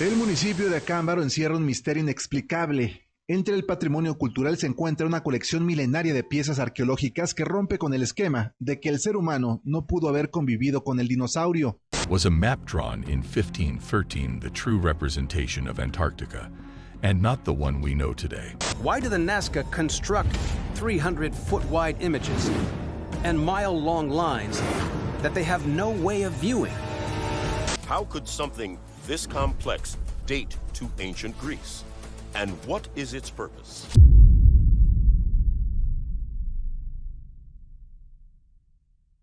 El municipio de Acámbaro encierra un misterio inexplicable. Entre el patrimonio cultural se encuentra una colección milenaria de piezas arqueológicas que rompe con el esquema de que el ser humano no pudo haber convivido con el dinosaurio. Was a map drawn in 1513 the true representation of Antarctica, and not the one we know today? Why do the Nazca construct 300-foot-wide images and mile-long lines that they have no way of viewing? How could something this complex date to ancient Greece? And what is its purpose?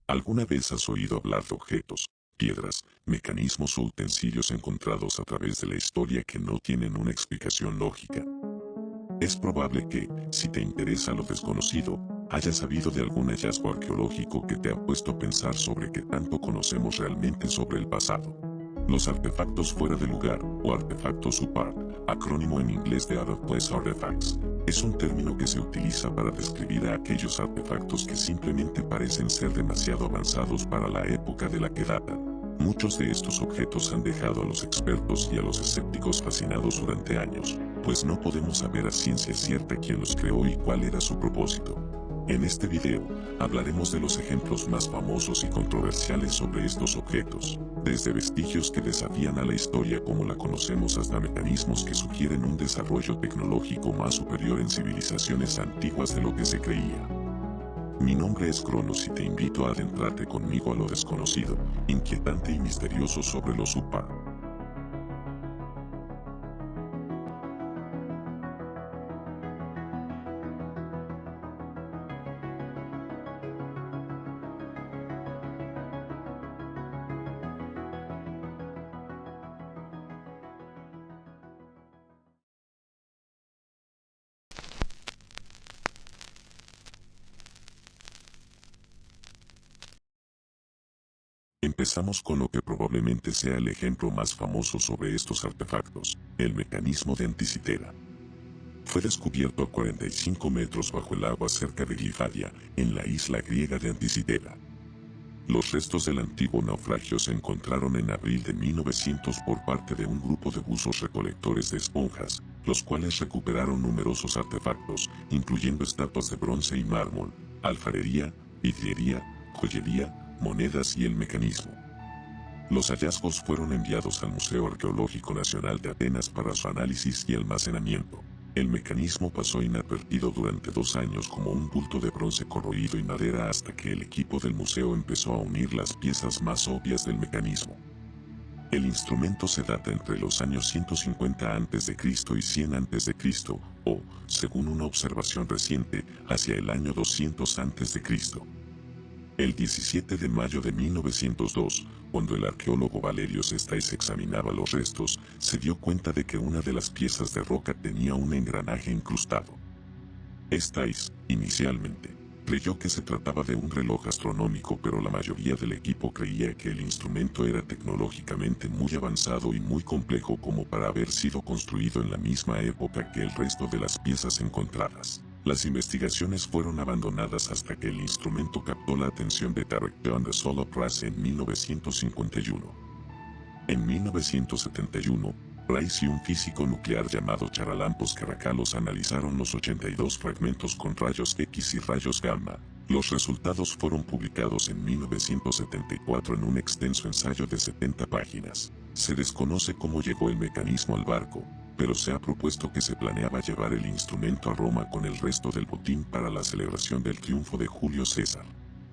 ¿Alguna vez has oído hablar de objetos, piedras, mecanismos o utensilios encontrados a través de la historia que no tienen una explicación lógica? Es probable que, si te interesa lo desconocido, hayas sabido de algún hallazgo arqueológico que te ha puesto a pensar sobre qué tanto conocemos realmente sobre el pasado. Los artefactos fuera de lugar, o artefactos UPAR, acrónimo en inglés de Out of Place Artifacts, es un término que se utiliza para describir a aquellos artefactos que simplemente parecen ser demasiado avanzados para la época de la que datan. Muchos de estos objetos han dejado a los expertos y a los escépticos fascinados durante años, pues no podemos saber a ciencia cierta quién los creó y cuál era su propósito. En este video, hablaremos de los ejemplos más famosos y controversiales sobre estos objetos, desde vestigios que desafían a la historia como la conocemos hasta mecanismos que sugieren un desarrollo tecnológico más superior en civilizaciones antiguas de lo que se creía. Mi nombre es Cronos y te invito a adentrarte conmigo a lo desconocido, inquietante y misterioso sobre los UPAR. Empezamos con lo que probablemente sea el ejemplo más famoso sobre estos artefactos, el mecanismo de Anticitera. Fue descubierto a 45 metros bajo el agua cerca de Lifadia, en la isla griega de Anticitera. Los restos del antiguo naufragio se encontraron en abril de 1900 por parte de un grupo de buzos recolectores de esponjas, los cuales recuperaron numerosos artefactos, incluyendo estatuas de bronce y mármol, alfarería, vidriería, joyería, monedas y el mecanismo. Los hallazgos fueron enviados al Museo Arqueológico Nacional de Atenas para su análisis y almacenamiento. El mecanismo pasó inadvertido durante 2 años como un bulto de bronce corroído y madera hasta que el equipo del museo empezó a unir las piezas más obvias del mecanismo. El instrumento se data entre los años 150 a.C. y 100 a.C., o, según una observación reciente, hacia el año 200 a.C. El 17 de mayo de 1902, cuando el arqueólogo Valerio Sestais examinaba los restos, se dio cuenta de que una de las piezas de roca tenía un engranaje incrustado. Sestais, inicialmente, creyó que se trataba de un reloj astronómico, pero la mayoría del equipo creía que el instrumento era tecnológicamente muy avanzado y muy complejo como para haber sido construido en la misma época que el resto de las piezas encontradas. Las investigaciones fueron abandonadas hasta que el instrumento captó la atención de Derek John de Solo Price en 1951. En 1971, Price y un físico nuclear llamado Charalampos Caracallos analizaron los 82 fragmentos con rayos X y rayos gamma. Los resultados fueron publicados en 1974 en un extenso ensayo de 70 páginas. Se desconoce cómo llegó el mecanismo al barco, pero se ha propuesto que se planeaba llevar el instrumento a Roma con el resto del botín para la celebración del triunfo de Julio César.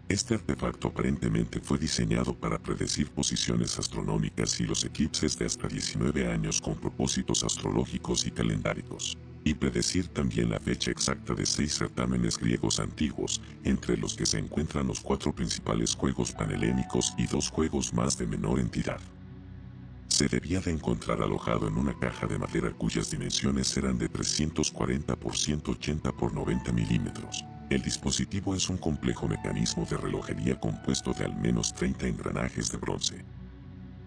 Este artefacto aparentemente fue diseñado para predecir posiciones astronómicas y los eclipses de hasta 19 años con propósitos astrológicos y calendáricos, y predecir también la fecha exacta de 6 certámenes griegos antiguos, entre los que se encuentran los 4 principales juegos panhelénicos y 2 juegos más de menor entidad. Se debía de encontrar alojado en una caja de madera cuyas dimensiones eran de 340 por 180 por 90 milímetros. El dispositivo es un complejo mecanismo de relojería compuesto de al menos 30 engranajes de bronce.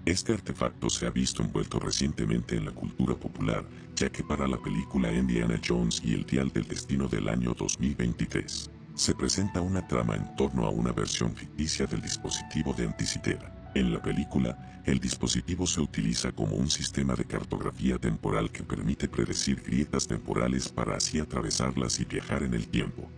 Este artefacto se ha visto envuelto recientemente en la cultura popular, ya que para la película Indiana Jones y el Dial del Destino del año 2023, se presenta una trama en torno a una versión ficticia del dispositivo de Anticitera. En la película, el dispositivo se utiliza como un sistema de cartografía temporal que permite predecir grietas temporales para así atravesarlas y viajar en el tiempo.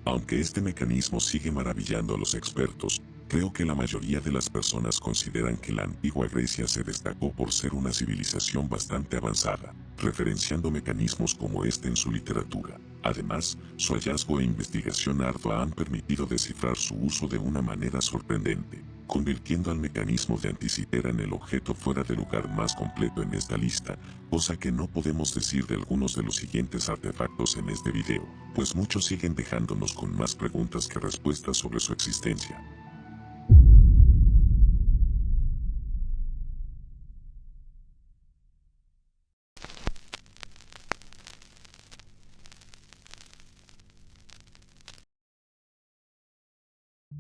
Aunque este mecanismo sigue maravillando a los expertos, creo que la mayoría de las personas consideran que la antigua Grecia se destacó por ser una civilización bastante avanzada, referenciando mecanismos como este en su literatura. Además, su hallazgo e investigación ardua han permitido descifrar su uso de una manera sorprendente, convirtiendo al mecanismo de Anticitera en el objeto fuera de lugar más completo en esta lista, cosa que no podemos decir de algunos de los siguientes artefactos en este video, pues muchos siguen dejándonos con más preguntas que respuestas sobre su existencia.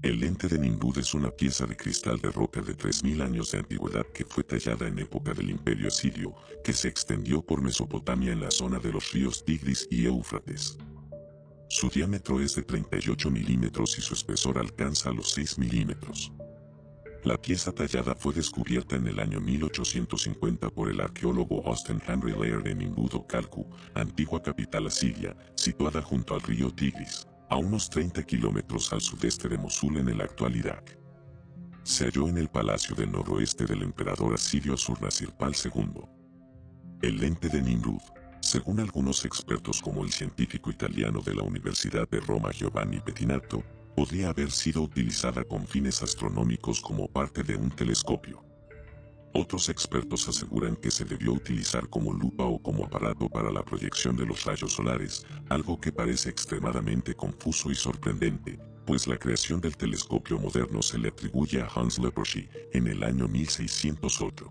El lente de Nimrud es una pieza de cristal de roca de 3000 años de antigüedad que fue tallada en época del Imperio Asirio, que se extendió por Mesopotamia en la zona de los ríos Tigris y Éufrates. Su diámetro es de 38 milímetros y su espesor alcanza los 6 milímetros. La pieza tallada fue descubierta en el año 1850 por el arqueólogo Austin Henry Laird en Nimrud o Kalku, antigua capital asiria, situada junto al río Tigris, a unos 30 kilómetros al sudeste de Mosul en el actual Irak. Se halló en el palacio del noroeste del emperador asirio Assur-Nasirpal II. El lente de Nimrud, según algunos expertos como el científico italiano de la Universidad de Roma Giovanni Pettinato, podría haber sido utilizada con fines astronómicos como parte de un telescopio. Otros expertos aseguran que se debió utilizar como lupa o como aparato para la proyección de los rayos solares, algo que parece extremadamente confuso y sorprendente, pues la creación del telescopio moderno se le atribuye a Hans Lippershey en el año 1608.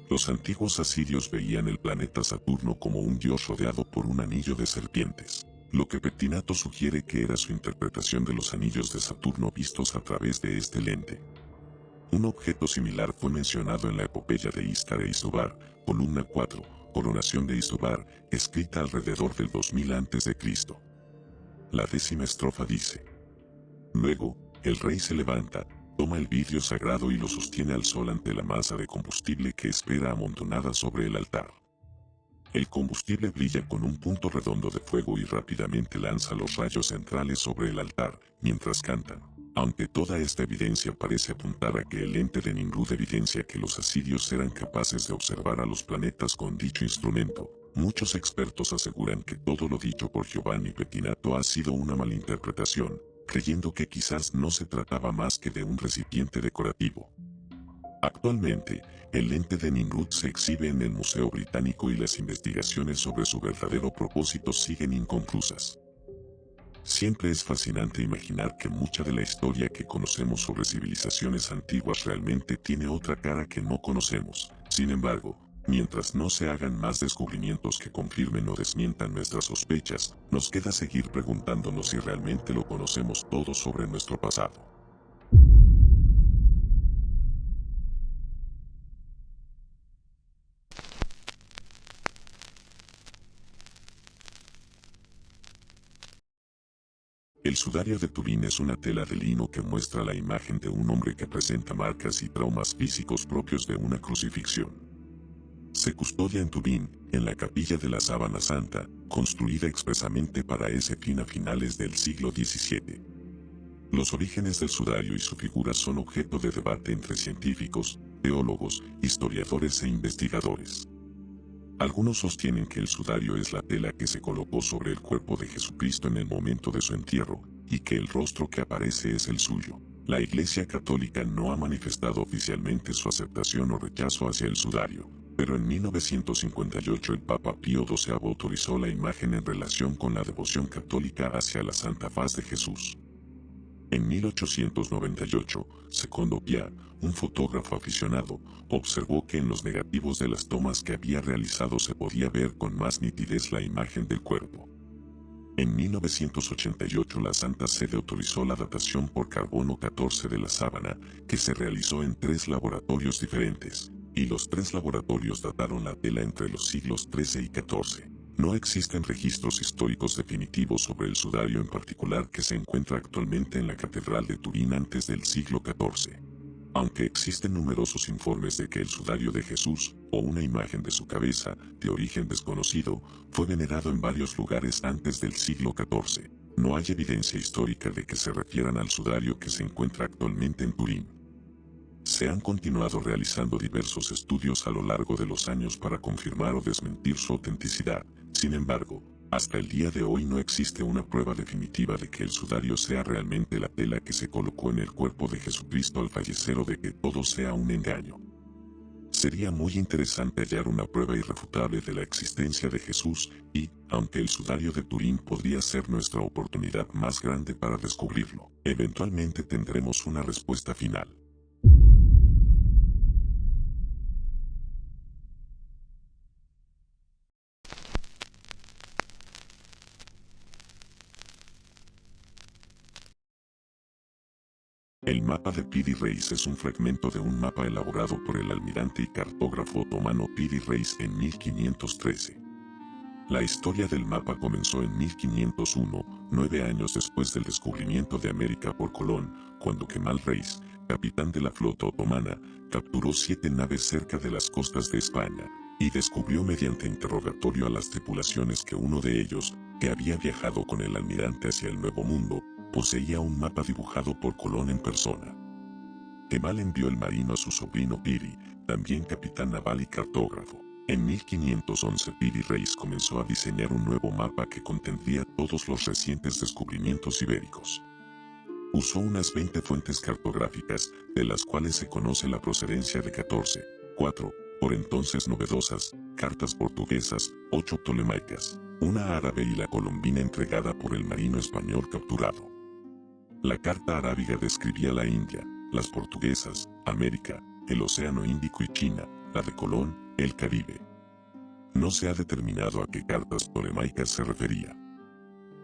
Los antiguos asirios veían el planeta Saturno como un dios rodeado por un anillo de serpientes, lo que Pettinato sugiere que era su interpretación de los anillos de Saturno vistos a través de este lente. Un objeto similar fue mencionado en la epopeya de Istar e Istobar, columna 4, coronación de Istobar, escrita alrededor del 2000 a.C. La 10ª estrofa dice: Luego, el rey se levanta, toma el vidrio sagrado y lo sostiene al sol ante la masa de combustible que espera amontonada sobre el altar. El combustible brilla con un punto redondo de fuego y rápidamente lanza los rayos centrales sobre el altar, mientras cantan. Aunque toda esta evidencia parece apuntar a que el lente de Nimrud evidencia que los asirios eran capaces de observar a los planetas con dicho instrumento, muchos expertos aseguran que todo lo dicho por Giovanni Pettinato ha sido una malinterpretación, creyendo que quizás no se trataba más que de un recipiente decorativo. Actualmente, el lente de Nimrud se exhibe en el Museo Británico y las investigaciones sobre su verdadero propósito siguen inconclusas. Siempre es fascinante imaginar que mucha de la historia que conocemos sobre civilizaciones antiguas realmente tiene otra cara que no conocemos. Sin embargo, mientras no se hagan más descubrimientos que confirmen o desmientan nuestras sospechas, nos queda seguir preguntándonos si realmente lo conocemos todo sobre nuestro pasado. El sudario de Turín es una tela de lino que muestra la imagen de un hombre que presenta marcas y traumas físicos propios de una crucifixión. Se custodia en Turín, en la capilla de la Sábana Santa, construida expresamente para ese fin a finales del siglo XVII. Los orígenes del sudario y su figura son objeto de debate entre científicos, teólogos, historiadores e investigadores. Algunos sostienen que el sudario es la tela que se colocó sobre el cuerpo de Jesucristo en el momento de su entierro, y que el rostro que aparece es el suyo. La Iglesia Católica no ha manifestado oficialmente su aceptación o rechazo hacia el sudario, pero en 1958 el Papa Pío XII autorizó la imagen en relación con la devoción católica hacia la Santa Faz de Jesús. En 1898, Secondo Pia, un fotógrafo aficionado, observó que en los negativos de las tomas que había realizado se podía ver con más nitidez la imagen del cuerpo. En 1988 la Santa Sede autorizó la datación por carbono 14 de la sábana, que se realizó en 3 laboratorios diferentes, y los 3 laboratorios dataron la tela entre los siglos XIII y XIV. No existen registros históricos definitivos sobre el sudario en particular que se encuentra actualmente en la Catedral de Turín antes del siglo XIV. Aunque existen numerosos informes de que el sudario de Jesús, o una imagen de su cabeza, de origen desconocido, fue venerado en varios lugares antes del siglo XIV, no hay evidencia histórica de que se refieran al sudario que se encuentra actualmente en Turín. Se han continuado realizando diversos estudios a lo largo de los años para confirmar o desmentir su autenticidad. Sin embargo, hasta el día de hoy no existe una prueba definitiva de que el sudario sea realmente la tela que se colocó en el cuerpo de Jesucristo al fallecer o de que todo sea un engaño. Sería muy interesante hallar una prueba irrefutable de la existencia de Jesús y, aunque el sudario de Turín podría ser nuestra oportunidad más grande para descubrirlo, eventualmente tendremos una respuesta final. El mapa de Piri Reis es un fragmento de un mapa elaborado por el almirante y cartógrafo otomano Piri Reis en 1513. La historia del mapa comenzó en 1501, 9 años después del descubrimiento de América por Colón, cuando Kemal Reis, capitán de la flota otomana, capturó 7 naves cerca de las costas de España, y descubrió mediante interrogatorio a las tripulaciones que uno de ellos, que había viajado con el almirante hacia el Nuevo Mundo, poseía un mapa dibujado por Colón en persona. Kemal envió el marino a su sobrino Piri, también capitán naval y cartógrafo. En 1511 Piri Reis comenzó a diseñar un nuevo mapa que contendría todos los recientes descubrimientos ibéricos. Usó unas 20 fuentes cartográficas, de las cuales se conoce la procedencia de 14, 4, por entonces novedosas, cartas portuguesas, 8 ptolemaicas, una árabe y la colombina entregada por el marino español capturado. La carta arábiga describía la India, las portuguesas, América, el Océano Índico y China, la de Colón, el Caribe. No se ha determinado a qué cartas ptolemaicas se refería.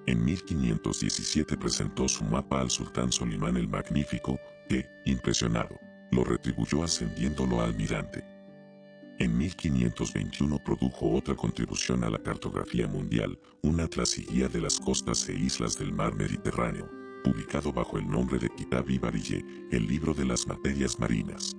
En 1517 presentó su mapa al sultán Solimán el Magnífico, que, impresionado, lo retribuyó ascendiéndolo a almirante. En 1521 produjo otra contribución a la cartografía mundial, un atlas y guía de las costas e islas del mar Mediterráneo, publicado bajo el nombre de Kitab-i Bariyeh, el libro de las materias marinas.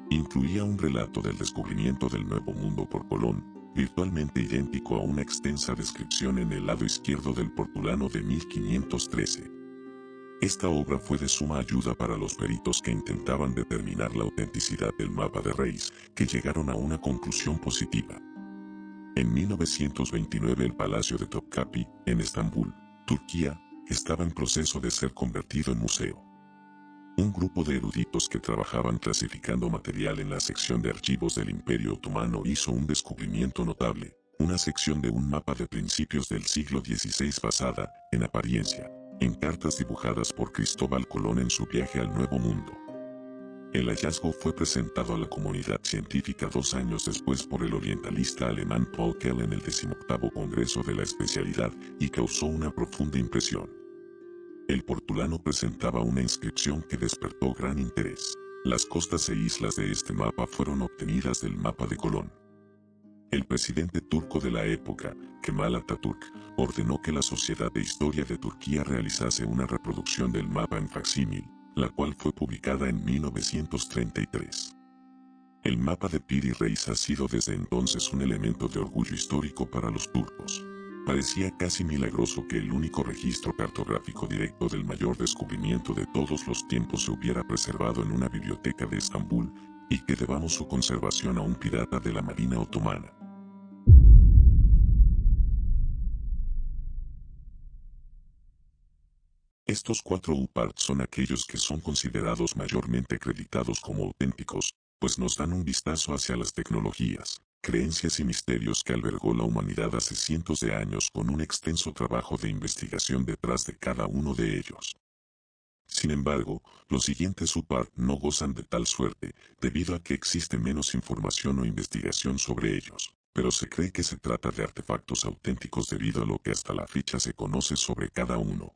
Incluía un relato del descubrimiento del Nuevo Mundo por Colón, virtualmente idéntico a una extensa descripción en el lado izquierdo del portulano de 1513. Esta obra fue de suma ayuda para los peritos que intentaban determinar la autenticidad del mapa de Reis, que llegaron a una conclusión positiva. En 1929 el Palacio de Topkapi, en Estambul, Turquía, estaba en proceso de ser convertido en museo. Un grupo de eruditos que trabajaban clasificando material en la sección de archivos del Imperio Otomano hizo un descubrimiento notable, una sección de un mapa de principios del siglo XVI basada, en apariencia, en cartas dibujadas por Cristóbal Colón en su viaje al Nuevo Mundo. El hallazgo fue presentado a la comunidad científica 2 años después por el orientalista alemán Paul Kell en el 18º Congreso de la Especialidad y causó una profunda impresión. El portulano presentaba una inscripción que despertó gran interés. Las costas e islas de este mapa fueron obtenidas del mapa de Colón. El presidente turco de la época, Kemal Atatürk, ordenó que la Sociedad de Historia de Turquía realizase una reproducción del mapa en facsímil, la cual fue publicada en 1933. El mapa de Piri Reis ha sido desde entonces un elemento de orgullo histórico para los turcos. Parecía casi milagroso que el único registro cartográfico directo del mayor descubrimiento de todos los tiempos se hubiera preservado en una biblioteca de Estambul, y que debamos su conservación a un pirata de la Marina Otomana. Estos 4 UPART son aquellos que son considerados mayormente acreditados como auténticos, pues nos dan un vistazo hacia las tecnologías, creencias y misterios que albergó la humanidad hace cientos de años con un extenso trabajo de investigación detrás de cada uno de ellos. Sin embargo, los siguientes UPART no gozan de tal suerte, debido a que existe menos información o investigación sobre ellos, pero se cree que se trata de artefactos auténticos debido a lo que hasta la fecha se conoce sobre cada uno.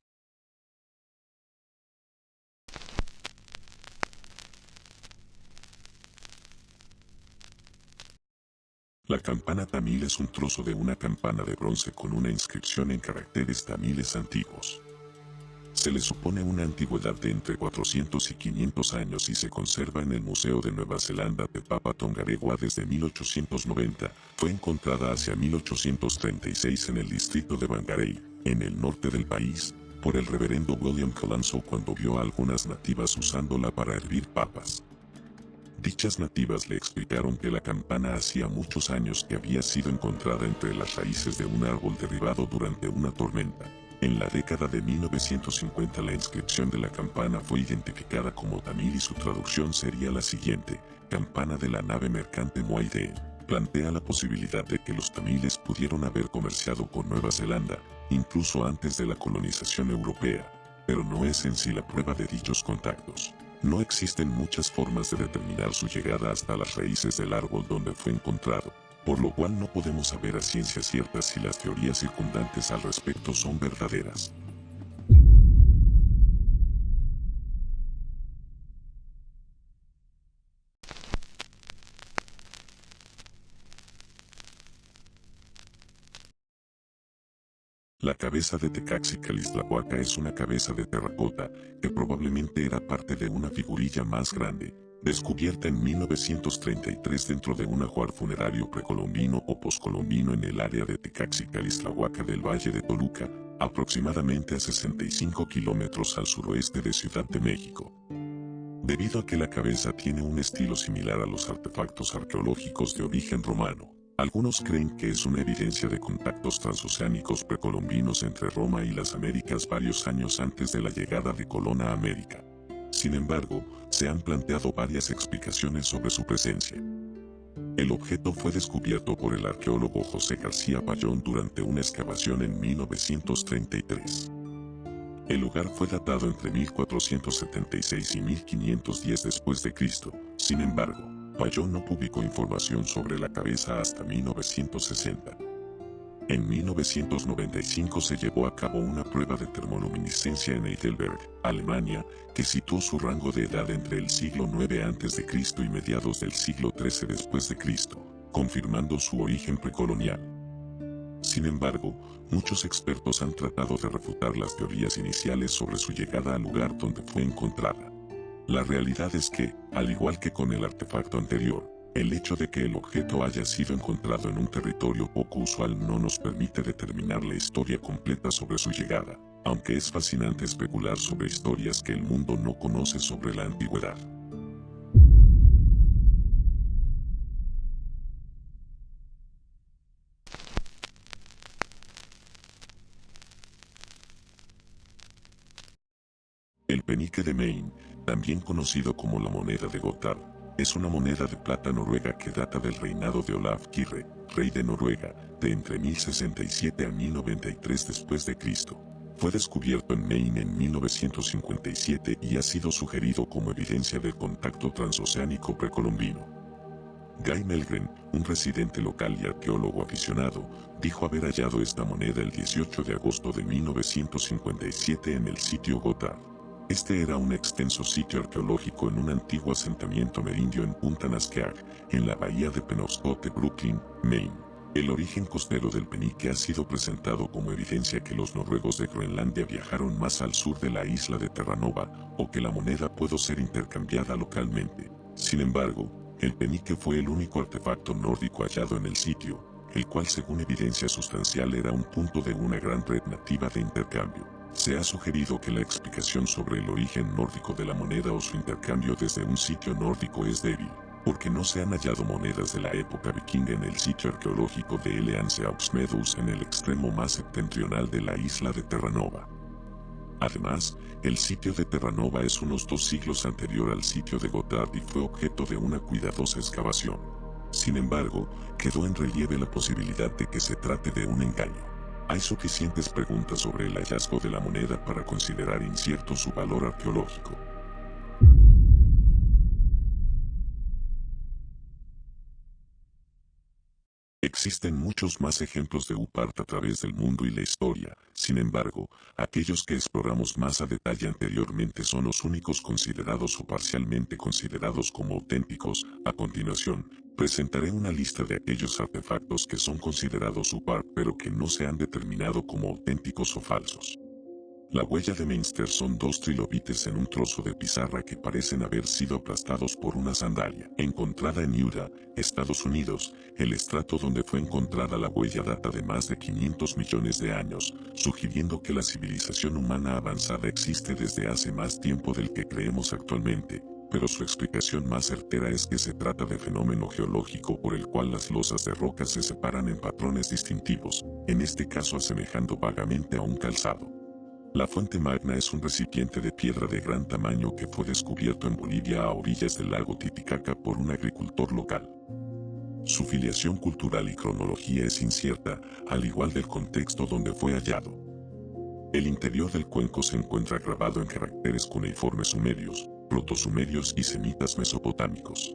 La campana tamil es un trozo de una campana de bronce con una inscripción en caracteres tamiles antiguos. Se le supone una antigüedad de entre 400 y 500 años y se conserva en el Museo de Nueva Zelanda de Papa Tongarewa desde 1890. Fue encontrada hacia 1836 en el distrito de Whangarei, en el norte del país, por el reverendo William Colenso cuando vio a algunas nativas usándola para hervir papas. Dichas nativas le explicaron que la campana hacía muchos años que había sido encontrada entre las raíces de un árbol derribado durante una tormenta. En la década de 1950 la inscripción de la campana fue identificada como tamil y su traducción sería la siguiente: campana de la nave mercante Moaideen. Plantea la posibilidad de que los tamiles pudieron haber comerciado con Nueva Zelanda, incluso antes de la colonización europea, pero no es en sí la prueba de dichos contactos. No existen muchas formas de determinar su llegada hasta las raíces del árbol donde fue encontrado, por lo cual no podemos saber a ciencia cierta si las teorías circundantes al respecto son verdaderas. La cabeza de Tecáxtla-Tlahuaca es una cabeza de terracota que probablemente era parte de una figurilla más grande, descubierta en 1933 dentro de un ajuar funerario precolombino o poscolombino en el área de Tecáxtla-Tlahuaca del Valle de Toluca, aproximadamente a 65 kilómetros al suroeste de Ciudad de México. Debido a que la cabeza tiene un estilo similar a los artefactos arqueológicos de origen romano, algunos creen que es una evidencia de contactos transoceánicos precolombinos entre Roma y las Américas varios años antes de la llegada de Colón a América. Sin embargo, se han planteado varias explicaciones sobre su presencia. El objeto fue descubierto por el arqueólogo José García Payón durante una excavación en 1933. El lugar fue datado entre 1476 y 1510 después de Cristo. Sin embargo, Payón no publicó información sobre la cabeza hasta 1960. En 1995 se llevó a cabo una prueba de termoluminiscencia en Heidelberg, Alemania, que situó su rango de edad entre el siglo IX a.C. y mediados del siglo XIII después de Cristo, confirmando su origen precolonial. Sin embargo, muchos expertos han tratado de refutar las teorías iniciales sobre su llegada al lugar donde fue encontrada. La realidad es que, al igual que con el artefacto anterior, el hecho de que el objeto haya sido encontrado en un territorio poco usual no nos permite determinar la historia completa sobre su llegada, aunque es fascinante especular sobre historias que el mundo no conoce sobre la antigüedad. El penique de Maine, también conocido como la moneda de Gotthard, es una moneda de plata noruega que data del reinado de Olaf Kyrre, rey de Noruega, de entre 1067 a 1093 después de Cristo. Fue descubierto en Maine en 1957 y ha sido sugerido como evidencia del contacto transoceánico precolombino. Guy Melgren, un residente local y arqueólogo aficionado, dijo haber hallado esta moneda el 18 de agosto de 1957 en el sitio Gotthard. Este era un extenso sitio arqueológico en un antiguo asentamiento amerindio en Punta Nasqueag, en la bahía de Penobscot, Brooklyn, Maine. El origen costero del penique ha sido presentado como evidencia que los noruegos de Groenlandia viajaron más al sur de la isla de Terranova, o que la moneda pudo ser intercambiada localmente. Sin embargo, el penique fue el único artefacto nórdico hallado en el sitio, el cual según evidencia sustancial era un punto de una gran red nativa de intercambio. Se ha sugerido que la explicación sobre el origen nórdico de la moneda o su intercambio desde un sitio nórdico es débil, porque no se han hallado monedas de la época vikinga en el sitio arqueológico de Eleanceauxmeadows en el extremo más septentrional de la isla de Terranova. Además, el sitio de Terranova es unos 2 siglos anterior al sitio de Gotthard y fue objeto de una cuidadosa excavación. Sin embargo, quedó en relieve la posibilidad de que se trate de un engaño. Hay suficientes preguntas sobre el hallazgo de la moneda para considerar incierto su valor arqueológico. Existen muchos más ejemplos de UPART a través del mundo y la historia, sin embargo, aquellos que exploramos más a detalle anteriormente son los únicos considerados o parcialmente considerados como auténticos. A continuación, presentaré una lista de aquellos artefactos que son considerados UPART pero que no se han determinado como auténticos o falsos. La huella de Meinster son 2 trilobites en un trozo de pizarra que parecen haber sido aplastados por una sandalia. Encontrada en Utah, Estados Unidos, el estrato donde fue encontrada la huella data de más de 500 millones de años, sugiriendo que la civilización humana avanzada existe desde hace más tiempo del que creemos actualmente, pero su explicación más certera es que se trata de fenómeno geológico por el cual las losas de roca se separan en patrones distintivos, en este caso asemejando vagamente a un calzado. La fuente magna es un recipiente de piedra de gran tamaño que fue descubierto en Bolivia a orillas del lago Titicaca por un agricultor local. Su filiación cultural y cronología es incierta, al igual del contexto donde fue hallado. El interior del cuenco se encuentra grabado en caracteres cuneiformes sumerios, protosumerios y semitas mesopotámicos.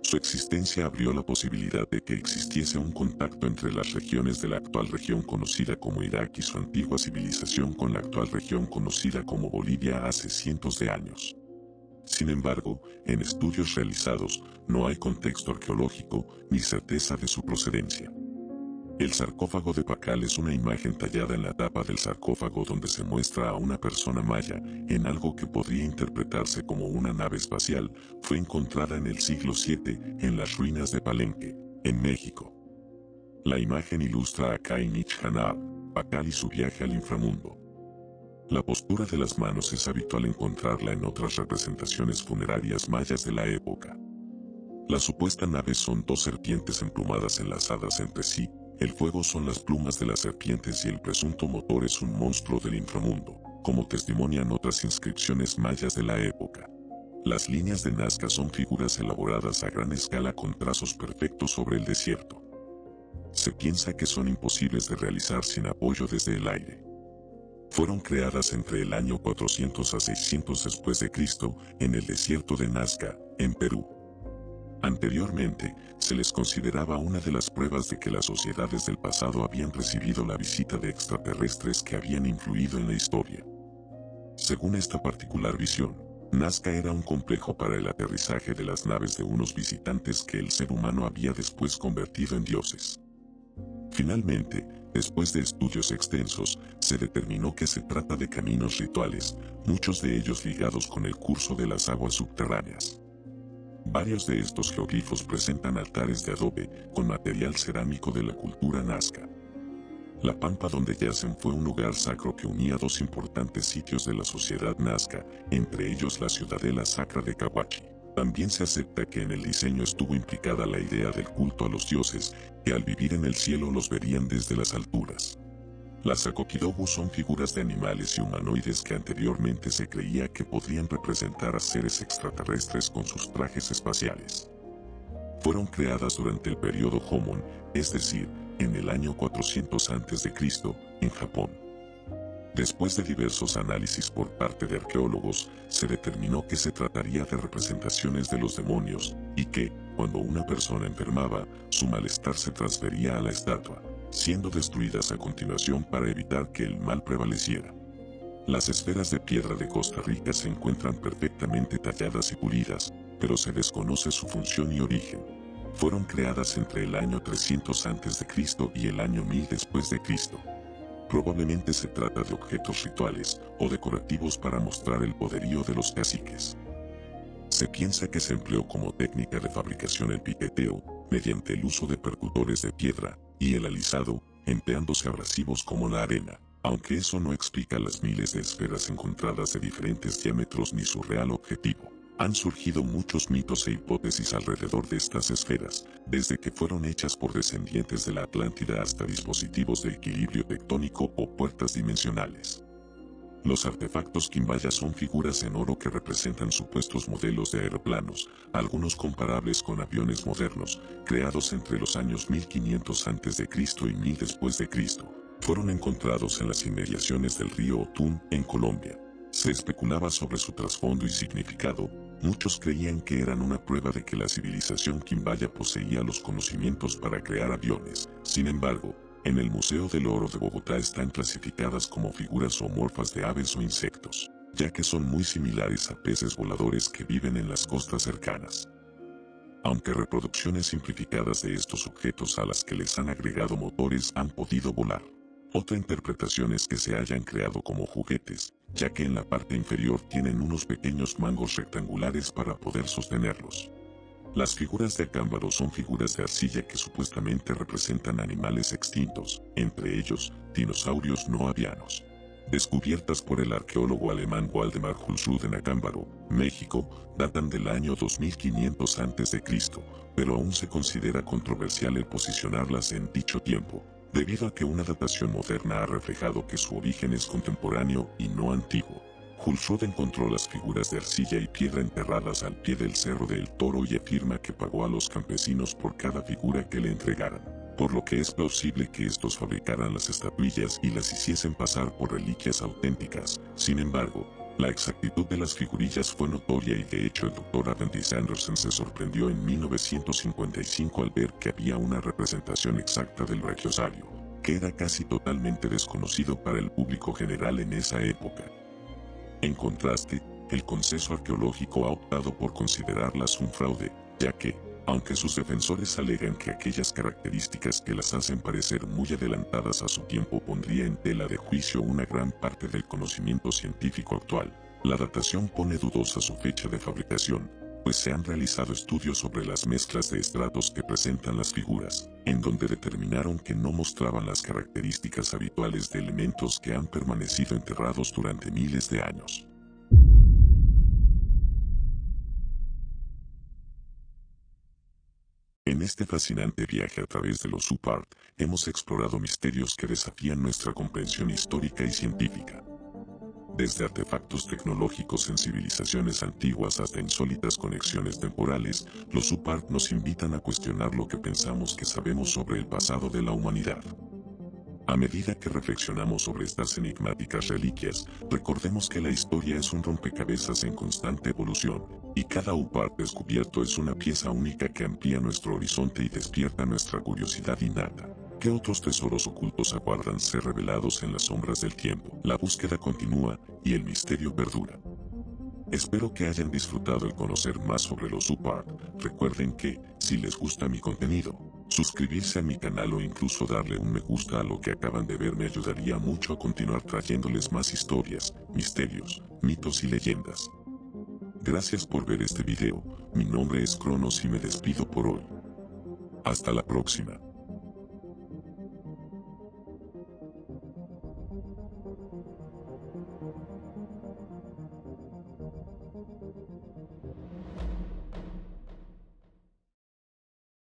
Su existencia abrió la posibilidad de que existiese un contacto entre las regiones de la actual región conocida como Irak y su antigua civilización con la actual región conocida como Bolivia hace cientos de años. Sin embargo, en estudios realizados, no hay contexto arqueológico ni certeza de su procedencia. El sarcófago de Pacal es una imagen tallada en la tapa del sarcófago donde se muestra a una persona maya, en algo que podría interpretarse como una nave espacial. Fue encontrada en el siglo VII en las ruinas de Palenque, en México. La imagen ilustra a Cainich Hanab, Pacal y su viaje al inframundo. La postura de las manos es habitual encontrarla en otras representaciones funerarias mayas de la época. La supuesta nave son 2 serpientes emplumadas enlazadas entre sí. El fuego son las plumas de las serpientes y el presunto motor es un monstruo del inframundo, como testimonian otras inscripciones mayas de la época. Las líneas de Nazca son figuras elaboradas a gran escala con trazos perfectos sobre el desierto. Se piensa que son imposibles de realizar sin apoyo desde el aire. Fueron creadas entre el año 400 a 600 después de Cristo, en el desierto de Nazca, en Perú. Anteriormente, se les consideraba una de las pruebas de que las sociedades del pasado habían recibido la visita de extraterrestres que habían influido en la historia. Según esta particular visión, Nazca era un complejo para el aterrizaje de las naves de unos visitantes que el ser humano había después convertido en dioses. Finalmente, después de estudios extensos, se determinó que se trata de caminos rituales, muchos de ellos ligados con el curso de las aguas subterráneas. Varios de estos geoglifos presentan altares de adobe con material cerámico de la cultura nazca. La pampa donde yacen fue un lugar sacro que unía 2 importantes sitios de la sociedad nazca, entre ellos la ciudadela sacra de Cahuachi. También se acepta que en el diseño estuvo implicada la idea del culto a los dioses, que al vivir en el cielo los verían desde las alturas. Las Akokidogu son figuras de animales y humanoides que anteriormente se creía que podrían representar a seres extraterrestres con sus trajes espaciales. Fueron creadas durante el periodo Homon, es decir, en el año 400 a.C., en Japón. Después de diversos análisis por parte de arqueólogos, se determinó que se trataría de representaciones de los demonios, y que, cuando una persona enfermaba, su malestar se transfería a la estatua, siendo destruidas a continuación para evitar que el mal prevaleciera. Las esferas de piedra de Costa Rica se encuentran perfectamente talladas y pulidas, pero se desconoce su función y origen. Fueron creadas entre el año 300 a.C. y el año 1000 después de Cristo. Probablemente se trata de objetos rituales o decorativos para mostrar el poderío de los caciques. Se piensa que se empleó como técnica de fabricación el piqueteo, mediante el uso de percutores de piedra, y el alisado, empleándose abrasivos como la arena, aunque eso no explica las miles de esferas encontradas de diferentes diámetros ni su real objetivo. Han surgido muchos mitos e hipótesis alrededor de estas esferas, desde que fueron hechas por descendientes de la Atlántida hasta dispositivos de equilibrio tectónico o puertas dimensionales. Los artefactos quimbaya son figuras en oro que representan supuestos modelos de aeroplanos, algunos comparables con aviones modernos, creados entre los años 1500 a.C. y 1000 después de Cristo. Fueron encontrados en las inmediaciones del río Otún, en Colombia. Se especulaba sobre su trasfondo y significado. Muchos creían que eran una prueba de que la civilización quimbaya poseía los conocimientos para crear aviones. Sin embargo, en el Museo del Oro de Bogotá están clasificadas como figuras zoomorfas de aves o insectos, ya que son muy similares a peces voladores que viven en las costas cercanas. Aunque reproducciones simplificadas de estos objetos a las que les han agregado motores han podido volar. Otra interpretación es que se hayan creado como juguetes, ya que en la parte inferior tienen unos pequeños mangos rectangulares para poder sostenerlos. Las figuras de Acámbaro son figuras de arcilla que supuestamente representan animales extintos, entre ellos, dinosaurios no avianos. Descubiertas por el arqueólogo alemán Waldemar Hulsrud en Acámbaro, México, datan del año 2500 a.C., pero aún se considera controversial el posicionarlas en dicho tiempo, debido a que una datación moderna ha reflejado que su origen es contemporáneo y no antiguo. Hulsrud encontró las figuras de arcilla y piedra enterradas al pie del Cerro del Toro y afirma que pagó a los campesinos por cada figura que le entregaran, por lo que es plausible que estos fabricaran las estatuillas y las hiciesen pasar por reliquias auténticas. Sin embargo, la exactitud de las figurillas fue notoria y de hecho el Dr. Adventist Anderson se sorprendió en 1955 al ver que había una representación exacta del brachiosario, que era casi totalmente desconocido para el público general en esa época. En contraste, el Consenso Arqueológico ha optado por considerarlas un fraude, ya que, aunque sus defensores alegan que aquellas características que las hacen parecer muy adelantadas a su tiempo pondría en tela de juicio una gran parte del conocimiento científico actual, la datación pone dudosa su fecha de fabricación, pues se han realizado estudios sobre las mezclas de estratos que presentan las figuras, en donde determinaron que no mostraban las características habituales de elementos que han permanecido enterrados durante miles de años. En este fascinante viaje a través de los SUPART, hemos explorado misterios que desafían nuestra comprensión histórica y científica. Desde artefactos tecnológicos en civilizaciones antiguas hasta insólitas conexiones temporales, los SUPART nos invitan a cuestionar lo que pensamos que sabemos sobre el pasado de la humanidad. A medida que reflexionamos sobre estas enigmáticas reliquias, recordemos que la historia es un rompecabezas en constante evolución, y cada UPART descubierto es una pieza única que amplía nuestro horizonte y despierta nuestra curiosidad innata. ¿Qué otros tesoros ocultos aguardan ser revelados en las sombras del tiempo? La búsqueda continúa, y el misterio perdura. Espero que hayan disfrutado el conocer más sobre los UPART. Recuerden que, si les gusta mi contenido, suscribirse a mi canal o incluso darle un me gusta a lo que acaban de ver me ayudaría mucho a continuar trayéndoles más historias, misterios, mitos y leyendas. Gracias por ver este video, mi nombre es Cronos y me despido por hoy. Hasta la próxima.